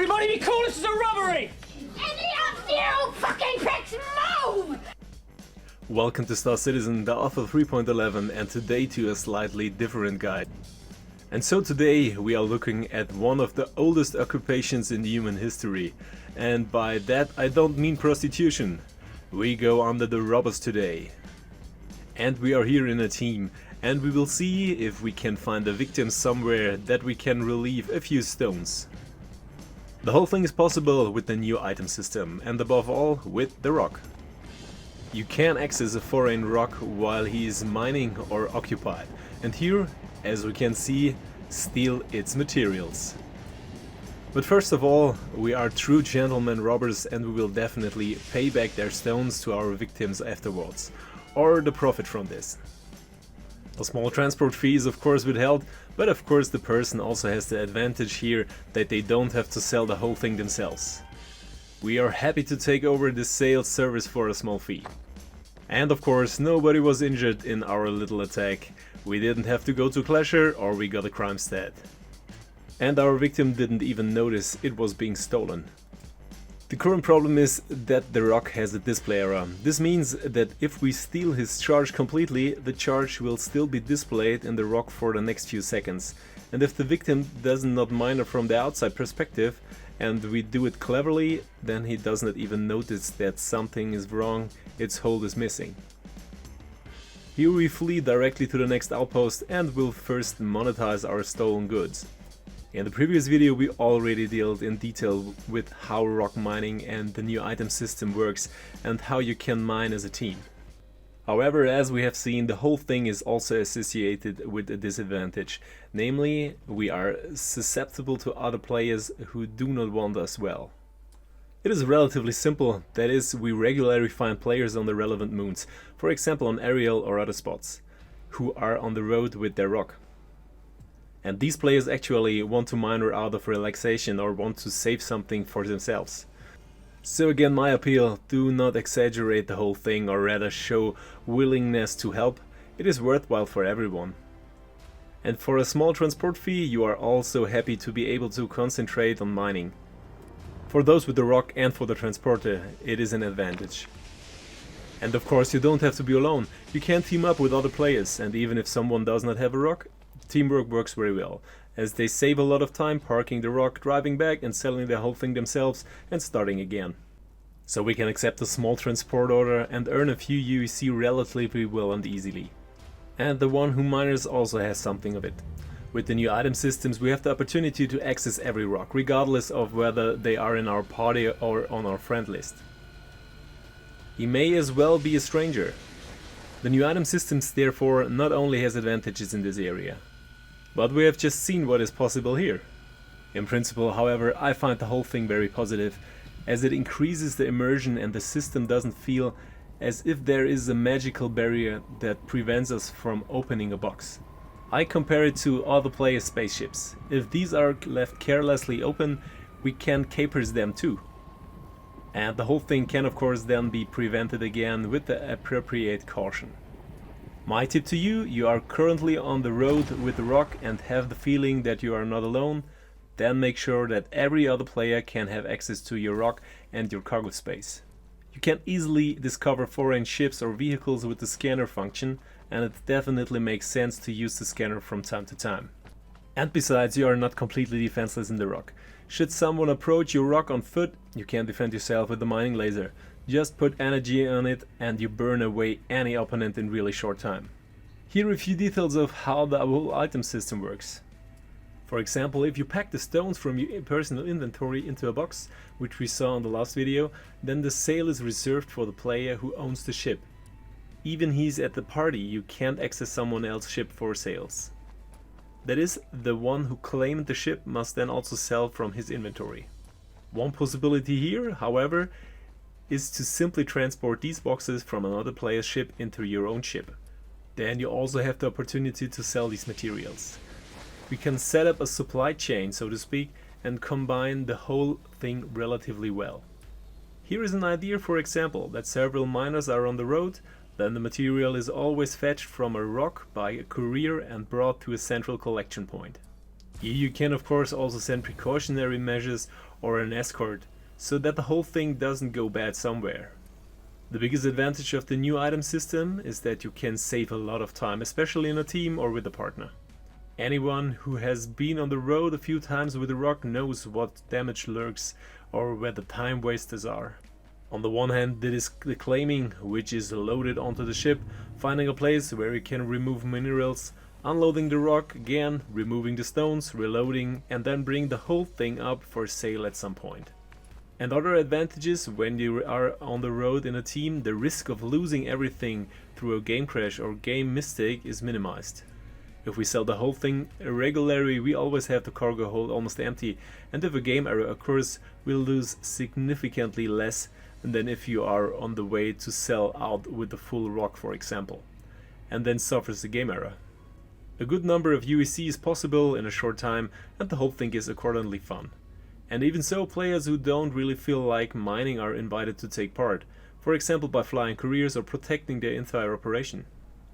Everybody be cool, this is a robbery! Any of you fucking pricks move! Welcome to Star Citizen, the Alpha 3.11, and today to a slightly different guide. And so today we are looking at one of the oldest occupations in human history. And by that I don't mean prostitution. We go under the robbers today. And we are here in a team, and we will see if we can find a victim somewhere that we can relieve a few stones. The whole thing is possible with the new item system, and above all with the rock. You can access a foreign rock while he is mining or occupied, and here, as we can see, steal its materials. But first of all, we are true gentlemen robbers, and we will definitely pay back their stones to our victims afterwards, or the profit from this. A small transport fee is of course withheld, but of course the person also has the advantage here that they don't have to sell the whole thing themselves. We are happy to take over this sales service for a small fee. And of course nobody was injured in our little attack. We didn't have to go to Clasher or we got a crime stat. And our victim didn't even notice it was being stolen. The current problem is that the rock has a display error. This means that if we steal his charge completely, the charge will still be displayed in the rock for the next few seconds. And if the victim does not mine it from the outside perspective and we do it cleverly, then he does not even notice that something is wrong, its hold is missing. Here we flee directly to the next outpost and will first monetize our stolen goods. In the previous video we already dealt in detail with how rock mining and the new item system works and how you can mine as a team. However, as we have seen, the whole thing is also associated with a disadvantage, namely we are susceptible to other players who do not want us well. It is relatively simple, that is, we regularly find players on the relevant moons, for example on Ariel or other spots, who are on the road with their rock. And these players actually want to mine out of relaxation or want to save something for themselves. So again, my appeal, do not exaggerate the whole thing or rather show willingness to help. It is worthwhile for everyone. And for a small transport fee you are also happy to be able to concentrate on mining. For those with the rock and for the transporter it is an advantage. And of course you don't have to be alone, you can team up with other players, and even if someone does not have a rock, teamwork works very well, as they save a lot of time parking the rock, driving back and selling the whole thing themselves and starting again. So we can accept a small transport order and earn a few UEC relatively well and easily. And the one who miners also has something of it. With the new item systems we have the opportunity to access every rock, regardless of whether they are in our party or on our friend list. He may as well be a stranger. The new item systems therefore not only has advantages in this area. But we have just seen what is possible here. In principle, however, I find the whole thing very positive, as it increases the immersion and the system doesn't feel as if there is a magical barrier that prevents us from opening a box. I compare it to other players' spaceships. If these are left carelessly open, we can caper them too. And the whole thing can of course then be prevented again with the appropriate caution. My tip to you, you are currently on the road with the rock and have the feeling that you are not alone, then make sure that every other player can have access to your rock and your cargo space. You can easily discover foreign ships or vehicles with the scanner function, and it definitely makes sense to use the scanner from time to time. And besides, you are not completely defenseless in the rock. Should someone approach your rock on foot, you can defend yourself with the mining laser. Just put energy on it and you burn away any opponent in really short time. Here are a few details of how the whole item system works. For example, if you pack the stones from your personal inventory into a box, which we saw in the last video, then the sale is reserved for the player who owns the ship. Even he's at the party, you can't access someone else's ship for sales. That is, the one who claimed the ship must then also sell from his inventory. One possibility here, however, is to simply transport these boxes from another player's ship into your own ship. Then you also have the opportunity to sell these materials. We can set up a supply chain, so to speak, and combine the whole thing relatively well. Here is an idea, for example, that several miners are on the road, then the material is always fetched from a rock by a courier and brought to a central collection point. Here you can of course also send precautionary measures or an escort, so that the whole thing doesn't go bad somewhere. The biggest advantage of the new item system is that you can save a lot of time, especially in a team or with a partner. Anyone who has been on the road a few times with the ROC knows what damage lurks or where the time wasters are. On the one hand, there is the claiming, which is loaded onto the ship, finding a place where you can remove minerals, unloading the ROC again, removing the stones, reloading, and then bring the whole thing up for sale at some point. And other advantages: when you are on the road in a team, the risk of losing everything through a game crash or game mistake is minimized. If we sell the whole thing regularly, we always have the cargo hold almost empty, and if a game error occurs, we'll lose significantly less than if you are on the way to sell out with the full ROC, for example, and then suffers a game error. A good number of UEC is possible in a short time, and the whole thing is accordingly fun. And even so, players who don't really feel like mining are invited to take part, for example by flying couriers or protecting their entire operation.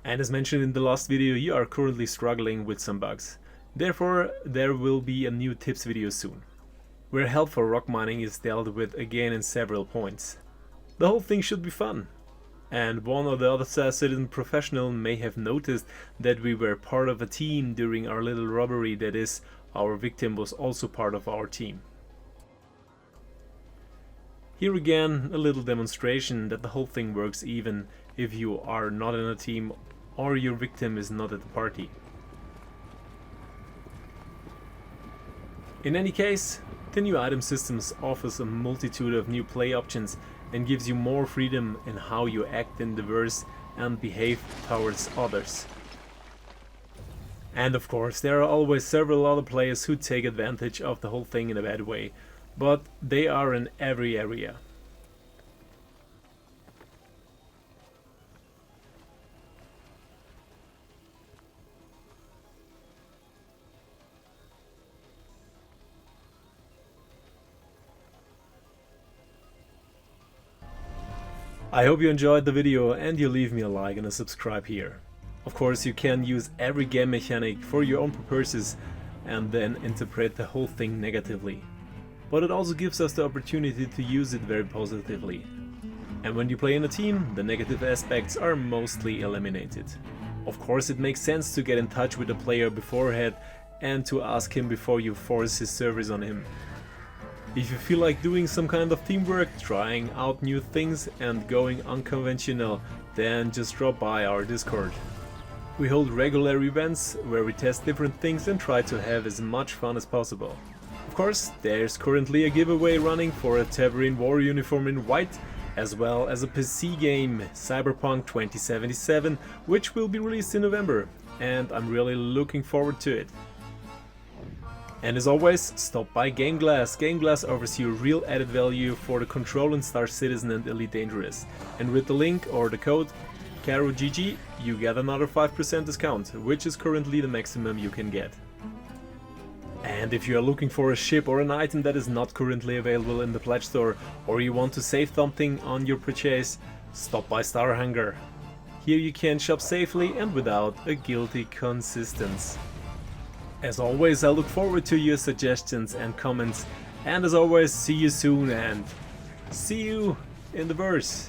And as mentioned in the last video, you are currently struggling with some bugs. Therefore, there will be a new tips video soon, where help for ROC mining is dealt with again in several points. The whole thing should be fun. And one or the other citizen professional may have noticed that we were part of a team during our little robbery, that is, our victim was also part of our team. Here again, a little demonstration that the whole thing works even if you are not in a team or your victim is not at the party. In any case, the new item systems offers a multitude of new play options and gives you more freedom in how you act in the verse and behave towards others. And of course, there are always several other players who take advantage of the whole thing in a bad way, but they are in every area. I hope you enjoyed the video and you leave me a like and a subscribe here. Of course, you can use every game mechanic for your own purposes and then interpret the whole thing negatively. But it also gives us the opportunity to use it very positively. And when you play in a team, the negative aspects are mostly eliminated. Of course, it makes sense to get in touch with the player beforehand and to ask him before you force his service on him. If you feel like doing some kind of teamwork, trying out new things and going unconventional, then just drop by our Discord. We hold regular events where we test different things and try to have as much fun as possible. Of course, there's currently a giveaway running for a Tavern War uniform in white, as well as a PC game, Cyberpunk 2077, which will be released in November, and I'm really looking forward to it. And as always, stop by GameGlass. GameGlass offers you real added value for the Control and Star Citizen and Elite Dangerous. And with the link or the code CAROGG, you get another 5% discount, which is currently the maximum you can get. And if you are looking for a ship or an item that is not currently available in the PledgeStore, or you want to save something on your purchase, stop by Star Hangar. Here you can shop safely and without a guilty consistence. As always, I look forward to your suggestions and comments, and as always, see you soon and see you in the verse.